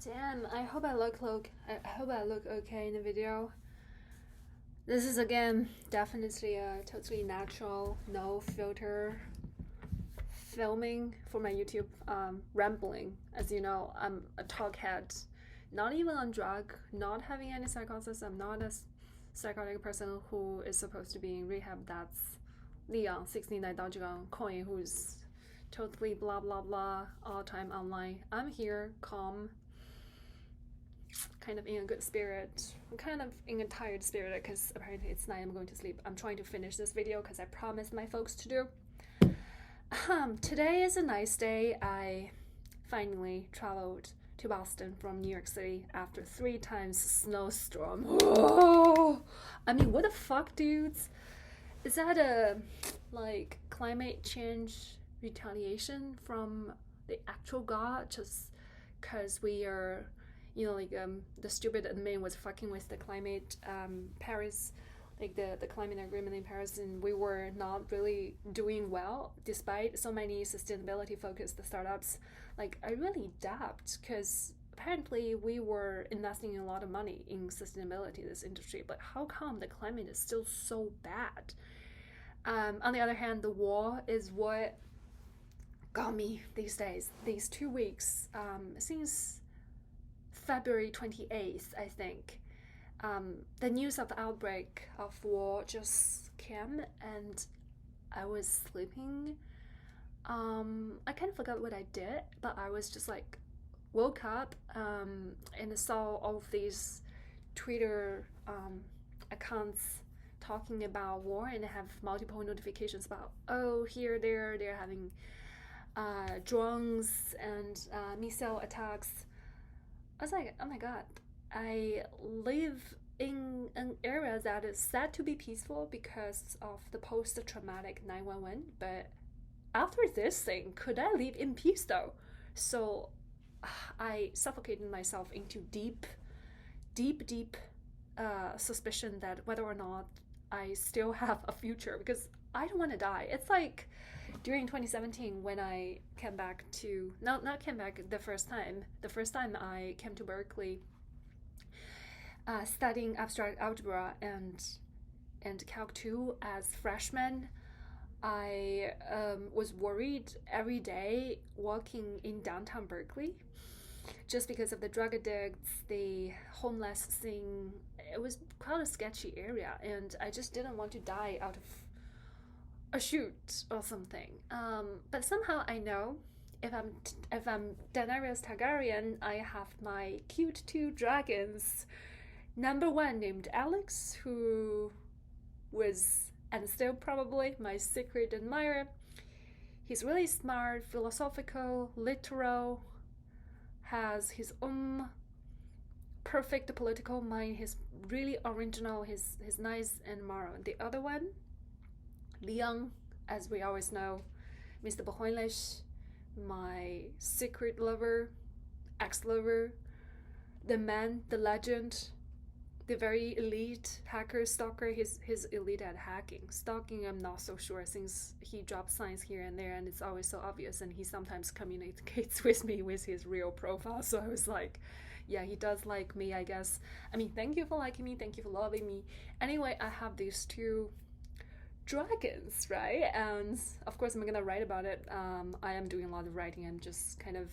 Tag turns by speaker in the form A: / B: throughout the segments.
A: Damn, I hope I look okay in the video. This is again definitely a totally natural, no filter filming for my YouTube rambling. As you know, I'm a talkhead, not even on drug, not having any psychosis. I'm not a psychotic person who is supposed to be in rehab. That's Leon 69刀这个 coin who's totally blah blah blah all time online. I'm here, calm, kind of in a good spirit. I'm kind of in a tired spirit because apparently it's night. I'm going to sleep. I'm trying to finish this video because I promised my folks to do. Today is a nice day. I finally traveled to Boston from New York City after 3 times snowstorm. Oh, I mean, what the fuck, dudes? Is that a like climate change retaliation from the actual God just because we are, you know, like the stupid admin was fucking with the climate Paris, like the climate agreement in Paris, and we were not really doing well despite so many sustainability focused startups. Like, I really doubt, because apparently we were investing a lot of money in sustainability, this industry, but how come the climate is still so bad? On the other hand, the war is what got me these days, these 2 weeks, since February 28th, I think. The news of the outbreak of war just came, and I was sleeping. I kind of forgot what I did, but I was just like woke up and saw all of these Twitter accounts talking about war, and have multiple notifications about, oh, here they're having drones and missile attacks. I was like, oh my god, I live in an area that is said to be peaceful because of the post-traumatic 911, but after this thing, could I live in peace though? So I suffocated myself into deep suspicion that whether or not I still have a future, because I don't want to die. It's like during 2017 when I came back to, not came back the first time I came to Berkeley, studying abstract algebra and Calc 2 as freshman. I was worried every day walking in downtown Berkeley just because of the drug addicts, the homeless thing. It was quite a sketchy area, and I just didn't want to die out of a shoot or something. But somehow I know if I'm Daenerys Targaryen, I have my cute 2 dragons. Number 1 named Alex, who was and still probably my secret admirer. He's really smart, philosophical, literal, has his own perfect political mind. He's really original. He's nice and moral. The other one, Leon, as we always know, Mr. Behoinlish, my secret lover, ex-lover, the man, the legend, the very elite hacker, stalker. He's elite at hacking. Stalking, I'm not so sure, since he drops signs here and there and it's always so obvious, and he sometimes communicates with me with his real profile. So I was like, yeah, he does like me, I guess. I mean, thank you for liking me, thank you for loving me. Anyway, I have these 2 dragons, right? And of course I'm gonna write about it. I am doing a lot of writing. I'm just kind of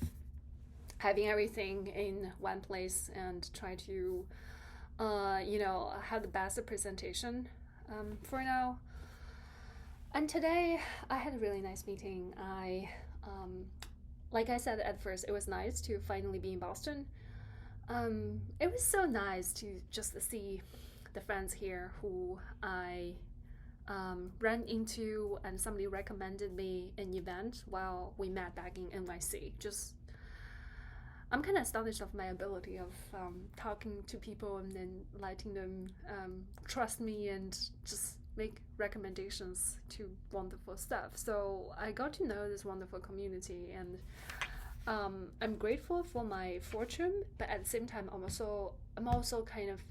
A: having everything in one place and try to have the best presentation for now. And today I had a really nice meeting. Like I said at first, it was nice to finally be in Boston. It was so nice to just see the friends here who I ran into, and somebody recommended me an event while we met back in NYC. I'm kind of astonished of my ability of talking to people and then letting them trust me and just make recommendations to wonderful stuff. So I got to know this wonderful community, and I'm grateful for my fortune, but at the same time I'm also kind of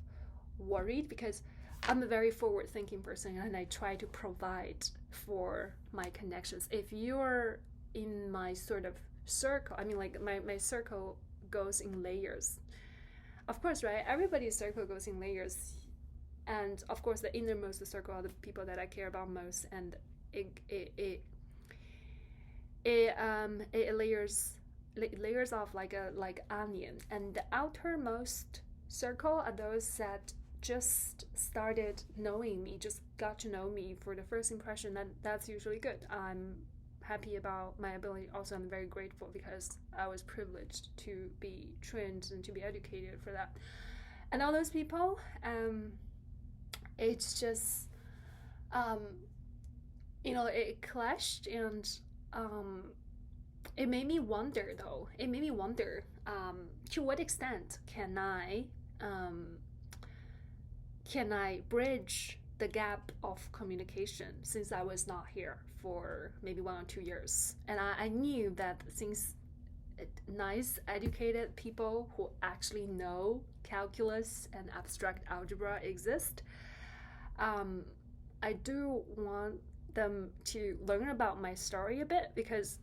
A: worried, because I'm a very forward-thinking person and I try to provide for my connections. If you're in my sort of circle, I mean, like my circle goes in layers. Of course, right? Everybody's circle goes in layers, and of course, the innermost circle are the people that I care about most, and it layers off like a onion, and the outermost circle are those that just started knowing me, just got to know me for the first impression. That's usually good. I'm happy about my ability. Also, I'm very grateful because I was privileged to be trained and to be educated for that. And all those people, it's just, it clashed, and it made me wonder, though. It made me wonder, to what extent can I bridge the gap of communication, since I was not here for maybe 1 or 2 years. And I knew that since nice, educated people who actually know calculus and abstract algebra exist, I do want them to learn about my story a bit, because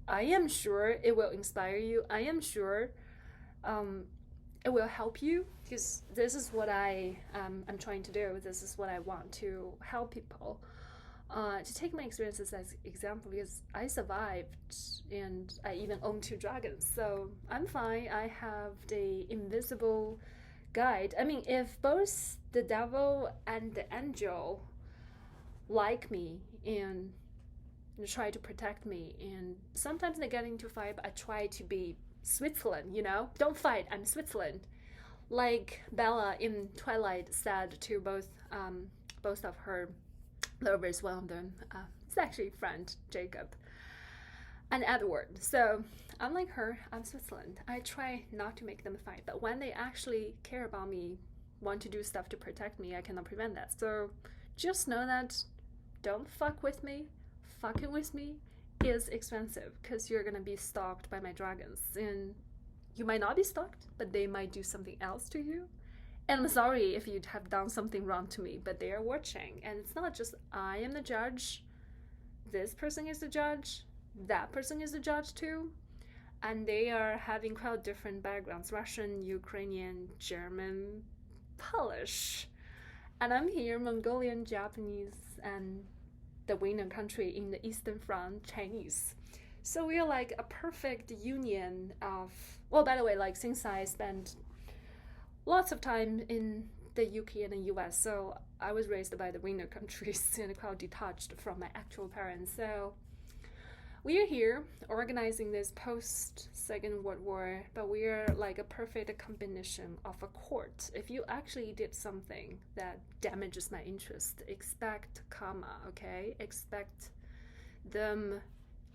A: I am sure it will inspire you. I am sure it will help you, because this is what I'm trying to do. This is what I want to help people. To take my experiences as example, because I survived and I even own 2 dragons, so I'm fine. I have the invisible guide. I mean, if both the devil and the angel like me and try to protect me, and sometimes they get into fight, but I try to be Switzerland, don't fight, I'm Switzerland, like Bella in Twilight said to both of her lovers. One of them is actually friend Jacob and Edward. So I'm like her, I'm Switzerland. I try not to make them fight, but when they actually care about me, want to do stuff to protect me, I cannot prevent that. So just know that don't fuck with me. Fucking with me is expensive, because you're gonna be stalked by my dragons, and you might not be stalked, but they might do something else to you. And I'm sorry if you have done something wrong to me, but they are watching, and it's not just I am the judge. This person is the judge. That person is the judge too, and they are having quite different backgrounds: Russian, Ukrainian, German, Polish, and I'm here, Mongolian, Japanese, and the winner country in the Eastern Front, Chinese. So we are like a perfect union of, well, by the way, like since I spent lots of time in the UK and the US, so I was raised by the winner countries and quite detached from my actual parents. So we are here organizing this post-Second World War, but we are like a perfect combination of a court. If you actually did something that damages my interest, expect karma, okay? Expect them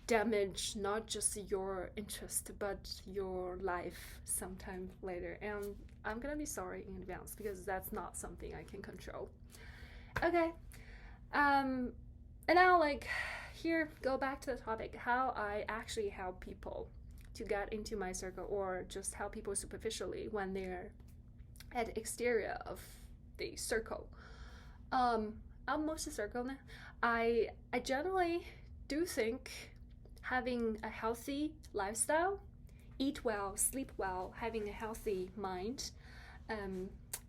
A: damage not just your interest, but your life sometime later. And I'm gonna be sorry in advance, because that's not something I can control. Okay. And now, like, here, go back to the topic, how I actually help people to get into my circle, or just help people superficially when they're at the exterior of the circle. Almost a circle now. I generally do think having a healthy lifestyle, eat well, sleep well, having a healthy mind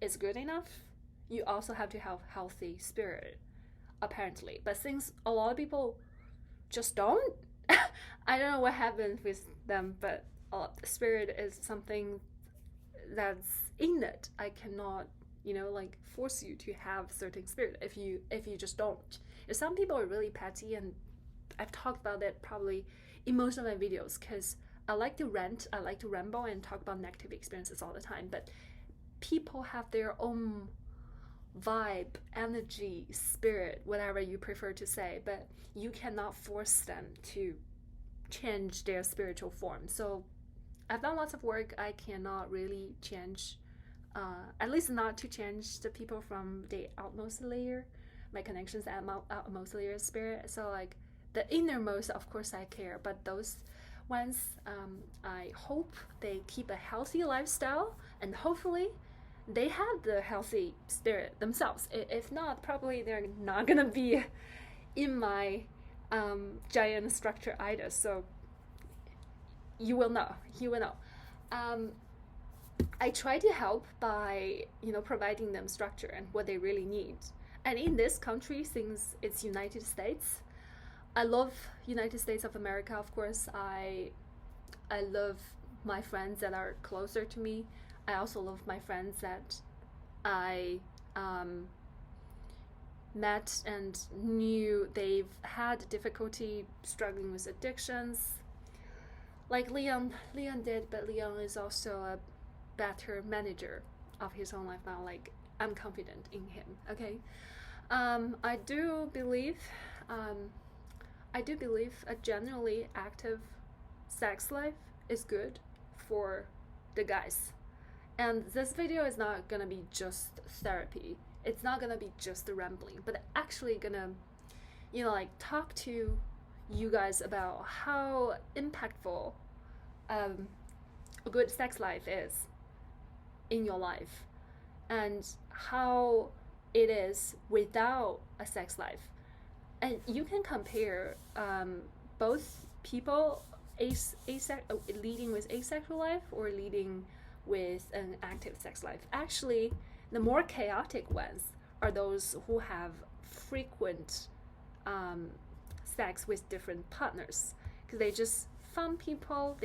A: is good enough. You also have to have healthy spirit, apparently. But since a lot of people just don't, I don't know what happens with them, but spirit is something that's innate. I cannot, like force you to have certain spirit if you just don't. If some people are really petty, and I've talked about that probably in most of my videos, because I like to rant, I like to ramble and talk about negative experiences all the time, but people have their own vibe, energy, spirit, whatever you prefer to say, but you cannot force them to change their spiritual form. So I've done lots of work. I cannot really change, at least not to change the people from the outmost layer, my connections at outmost layer spirit. So like the innermost, of course I care, but those ones, I hope they keep a healthy lifestyle, and hopefully they have the healthy spirit themselves. If not, probably they're not gonna be in my giant structure either. So you will know. um, I try to help by, providing them structure and what they really need. And in this country, since it's United States, I love United States of America. Of course, I love my friends that are closer to me. I also love my friends that I met and knew they've had difficulty struggling with addictions, like Leon did, but Leon is also a better manager of his own life now. Like, I'm confident in him. Okay. I do believe a generally active sex life is good for the guys. And this video is not gonna be just therapy. It's not gonna be just rambling, but actually gonna, talk to you guys about how impactful a good sex life is in your life, and how it is without a sex life. And you can compare both people leading with asexual life or leading with an active sex life. Actually, the more chaotic ones are those who have frequent sex with different partners, because they just find people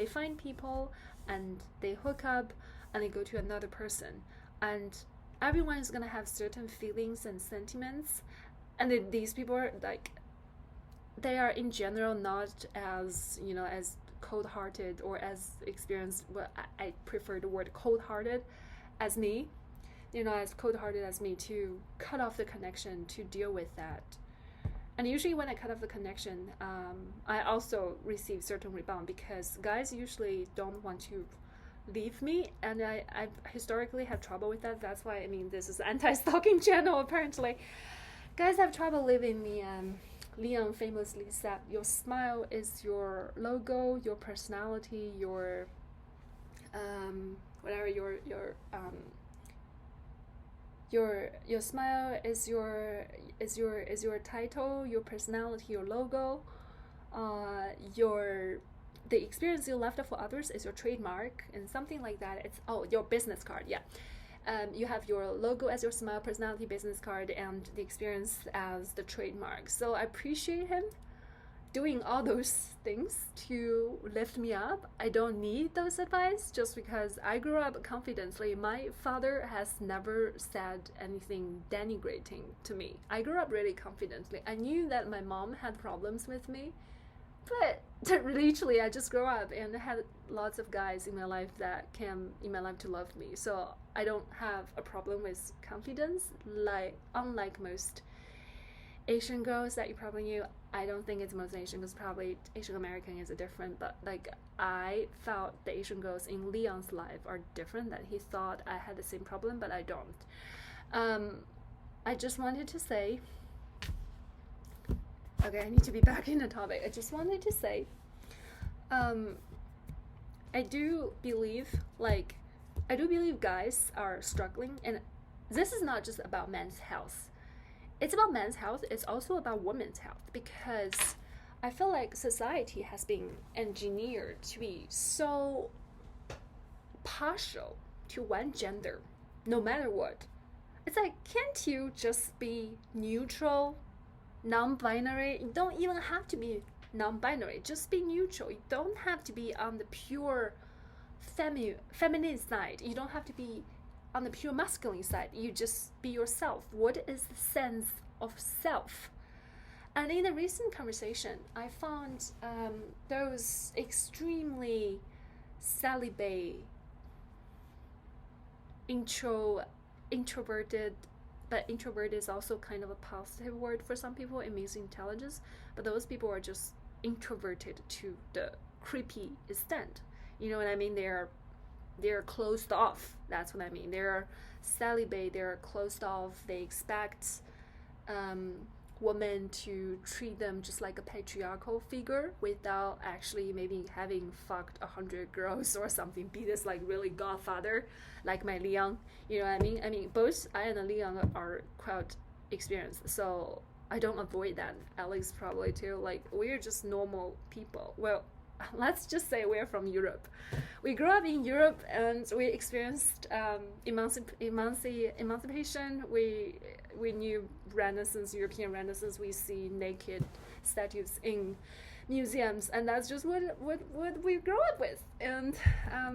A: and they hook up and they go to another person, and everyone is gonna have certain feelings and sentiments, and these people are like, they are in general not as as cold-hearted or as experienced. Well, I prefer the word cold-hearted as me, as cold-hearted as me, to cut off the connection, to deal with that. And usually when I cut off the connection, I also receive certain rebound, because guys usually don't want to leave me, and I've historically had trouble with that. That's why, this is an anti-stalking channel apparently. Guys have trouble leaving me. Leon famously said, your smile is your logo, your personality, your whatever, your smile is your title, your personality, your logo, the experience you left for others is your trademark, and something like that. It's your business card. Yeah. You have your logo as your smile, personality, business card, and the experience as the trademark. So I appreciate him doing all those things to lift me up. I don't need those advice, just because I grew up confidently. My father has never said anything denigrating to me. I grew up really confidently. I knew that my mom had problems with me, but literally I just grew up and had lots of guys in my life that came in my life to love me. So I don't have a problem with confidence, unlike most Asian girls that you probably knew. I don't think it's most Asian, because probably Asian American is different, but I felt the Asian girls in Leon's life are different, that he thought I had the same problem, but I don't. I just wanted to say, okay, I need to be back in the topic. I just wanted to say, I do believe guys are struggling, and this is not just about men's health. It's about men's health. It's also about women's health, because I feel like society has been engineered to be so partial to one gender, no matter what. It's like, can't you just be neutral, non-binary? You don't even have to be non-binary. Just be neutral. You don't have to be on the pure feminine side. You don't have to be on the pure masculine side. You just be yourself. What is the sense of self? And in a recent conversation, I found those extremely celibate, introverted, but introvert is also kind of a positive word for some people. It means intelligence, but those people are just introverted to the creepy extent. You know what I mean? They're closed off. That's what I mean. They're celibate. They're closed off. They expect women to treat them just like a patriarchal figure, without actually maybe having fucked 100 girls or something. Be this really godfather, like my Leon. You know what I mean? Both I and Leon are quite experienced, so I don't avoid that. Alex probably too. We're just normal people. Well, let's just say we're from Europe. We grew up in Europe and we experienced emancipation. We knew Renaissance, European Renaissance. We see naked statues in museums, and that's just what we grow up with. And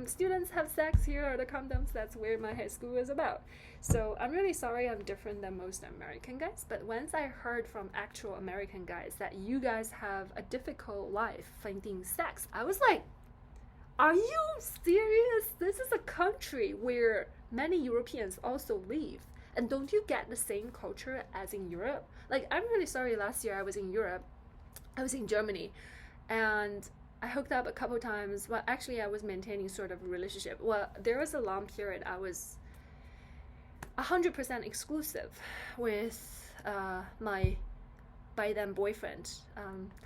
A: students have sex, here are the condoms. That's where my high school was about. So I'm really sorry I'm different than most American guys, but once I heard from actual American guys that you guys have a difficult life finding sex, I was like, are you serious? This is a country where many Europeans also live. And don't you get the same culture as in Europe? Like, I'm really sorry, last year I was in Europe. I was in Germany, and I hooked up a couple times. Well, actually, I was maintaining sort of a relationship. Well, there was a long period I was 100% exclusive with my by then boyfriend.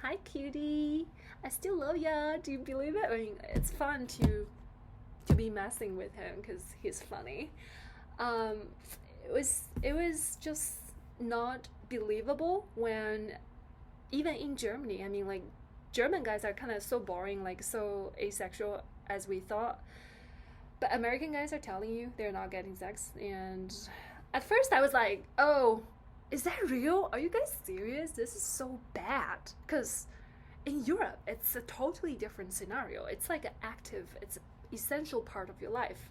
A: Hi, cutie. I still love ya. Do you believe it? I mean, it's fun to be messing with him because he's funny. It was just not believable when, even in Germany, I mean, like, German guys are kind of so boring, like so asexual as we thought. But American guys are telling you they're not getting sex. And at first I was like, oh, is that real? Are you guys serious? This is so bad. Because in Europe, it's a totally different scenario. It's like an active, it's an essential part of your life.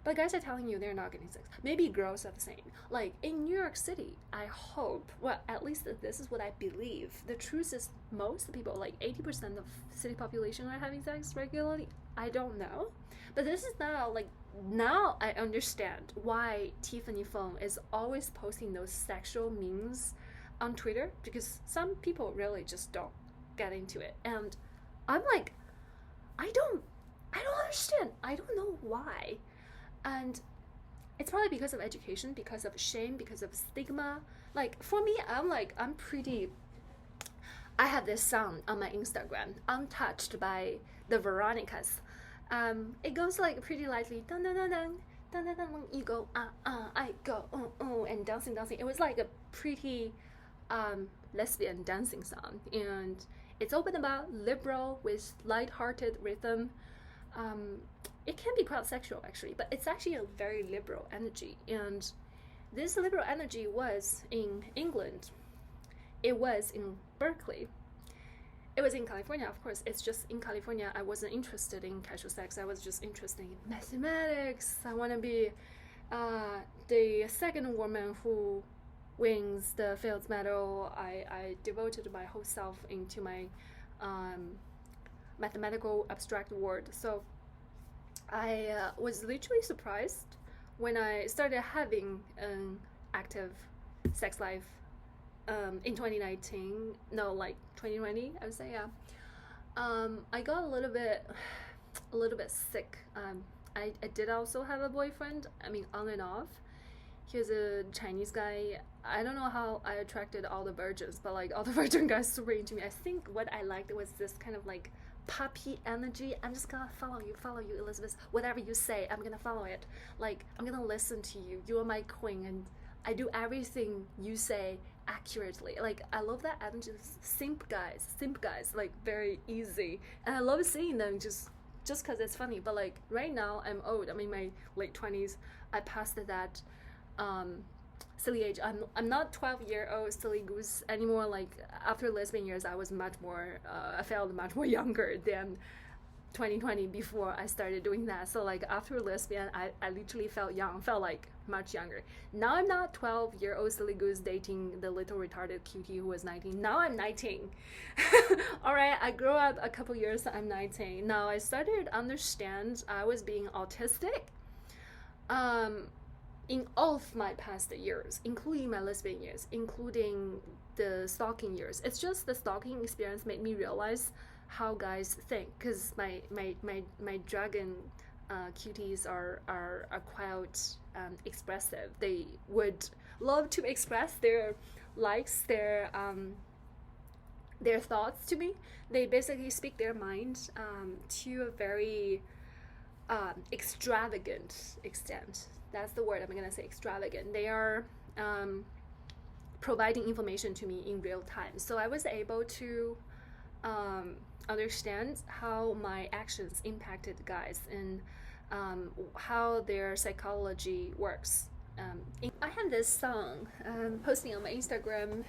A: But guys are telling you they're not getting sex. Maybe girls are the same. Like in New York City, I hope, well, at least this is what I believe. The truth is most people, like 80% of city population are having sex regularly. I don't know. But this is now I understand why Tiffany Feng is always posting those sexual memes on Twitter, because some people really just don't get into it. And I'm like, I don't understand. I don't know why. And it's probably because of education, because of shame, because of stigma. Like for me, I'm pretty, I have this song on my Instagram, Untouched by the Veronicas. It goes like pretty lightly, dun dun dun dun, dun dun dun, you go I go and dancing. It was like a pretty lesbian dancing song, and it's open about liberal with light-hearted rhythm. It can be quite sexual actually, but it's actually a very liberal energy. And this liberal energy was in England. It was in Berkeley. It was in California, of course. It's just in California I wasn't interested in casual sex. I was just interested in mathematics. I want to be the second woman who wins the Fields Medal. I devoted my whole self into my mathematical abstract world. So I was literally surprised when I started having an active sex life in 2019. No, like 2020, I would say, yeah. I got a little bit sick. I did also have a boyfriend. I mean, on and off. He was a Chinese guy. I don't know how I attracted all the virgins, but like all the virgin guys super into me. I think what I liked was this kind of like puppy energy. I'm just gonna follow you, Elizabeth. Whatever you say, I'm gonna follow it. Like, I'm gonna listen to you. You are my queen, and I do everything you say accurately. Like, I love that energy. Simp guys, like very easy, and I love seeing them just because it's funny. But like right now, I'm old. I'm in my late 20s. I passed that silly age. I'm not 12-year-old silly goose anymore. Like after lesbian years, I was much more I felt much more younger than 2020 before I started doing that. So like after lesbian, I literally felt young, felt like much younger. Now I'm not 12-year-old silly goose dating the little retarded cutie who was 19. Now I'm 19. All right, I grew up a couple years. I'm 19 now. I started to understand I was being autistic in all of my past years, including my lesbian years, including the stalking years. It's just the stalking experience made me realize how guys think, because my dragon cuties are quite expressive. They would love to express their likes, their thoughts to me. They basically speak their mind to a very extravagant extent. That's the word I'm gonna say, extravagant. They are providing information to me in real time. So I was able to understand how my actions impacted guys and how their psychology works. I have this song posting on my Instagram,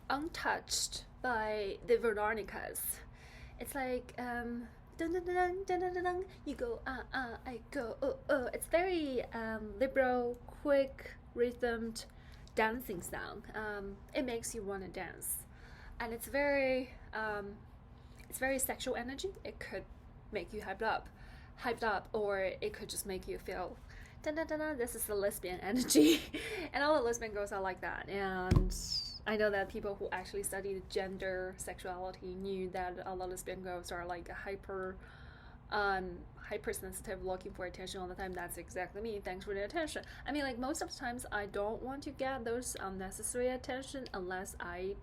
A: Untouched by the Veronicas. It's like dun dun dun dun dun dun dun. You go I go It's very liberal, quick, rhythmed dancing song. It makes you want to dance, and it's very sexual energy. It could make you hyped up, or it could just make you feel dun dun dun dun. This is the lesbian energy, and all the lesbian girls are like that. And I know that people who actually studied gender sexuality knew that a lot of lesbian girls are like hypersensitive, looking for attention all the time. That's exactly me. Thanks for the attention. I mean, like, most of the times I don't want to get those unnecessary attention unless I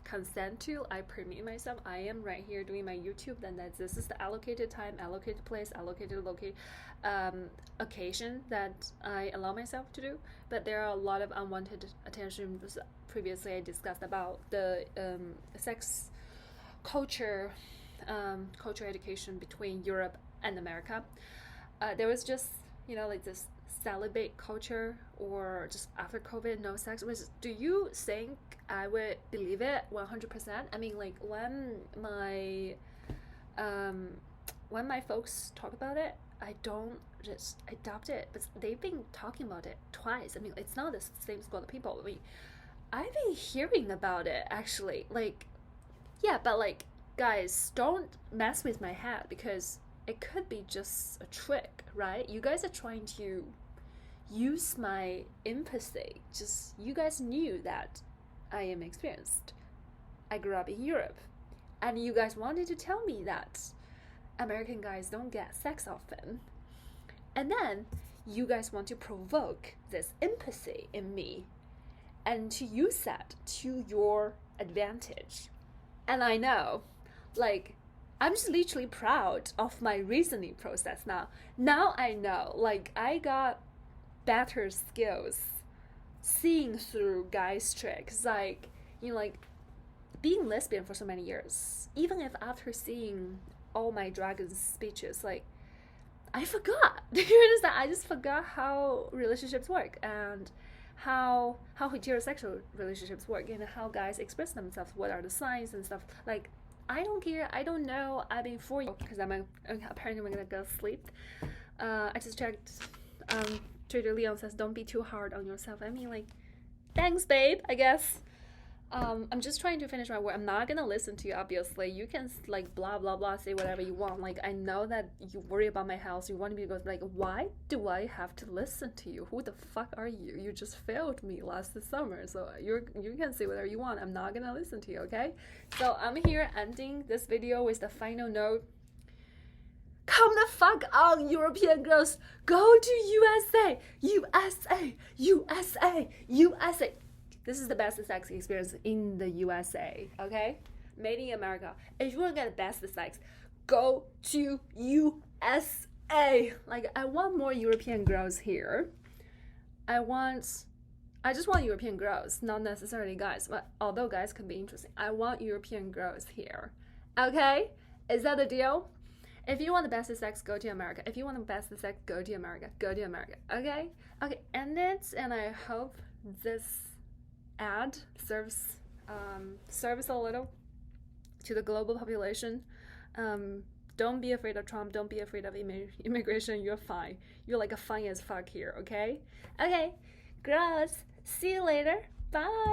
A: consent to. I permit myself. I am right here doing my YouTube, then this is the allocated time, allocated place, allocated occasion that I allow myself to do. But there are a lot of unwanted attention. Previously I discussed about the sex culture education between Europe and America. There was just, like, this celibate culture, or just after COVID, no sex. Do you think I would believe it 100%? I mean, like, when my folks talk about it, I don't just adopt it, but they've been talking about it twice. I mean, it's not the same squad of people. I mean, I've been hearing about it, actually. Like, yeah, but, like, guys, don't mess with my head, because it could be just a trick, right? You guys are trying to use my empathy. Just, you guys knew that I am experienced. I grew up in Europe, and you guys wanted to tell me that American guys don't get sex often. And then you guys want to provoke this empathy in me and to use that to your advantage. And I know, like, I'm just literally proud of my reasoning process now. Now I know, like, I got better skills seeing through guys' tricks. Like, like, being lesbian for so many years, even if after seeing all my dragon speeches, like, I forgot. Do you understand? I just forgot how relationships work, and how heterosexual relationships work, and how guys express themselves, what are the signs and stuff. Like, I don't care. I don't know. I've been 4 years, because apparently I'm gonna go sleep. I just checked. Trader Leon says, don't be too hard on yourself. I mean, like, thanks, babe, I guess. I'm just trying to finish my work. I'm not gonna listen to you, obviously. You can, like, blah blah blah, say whatever you want. Like, I know that you worry about my health. You want me to go, like, why do I have to listen to you? Who the fuck are you? You just failed me last summer, so you can say whatever you want. I'm not gonna listen to you, okay? So I'm here ending this video with the final note. Come the fuck on, European girls. Go to USA, USA, USA, USA. This is the best sex experience in the USA, okay? Made in America. If you want to get the best sex, go to USA. Like, I want more European girls here. I just want European girls, not necessarily guys. But although guys can be interesting, I want European girls here. Okay? Is that the deal? If you want the best sex, go to America. If you want the best sex, go to America. Go to America. Okay? Okay, end it, and I hope this ad serves a little to the global population. Don't be afraid of Trump. Don't be afraid of immigration. You're fine. You're, like, a fine as fuck here, okay? Okay, gross. See you later. Bye.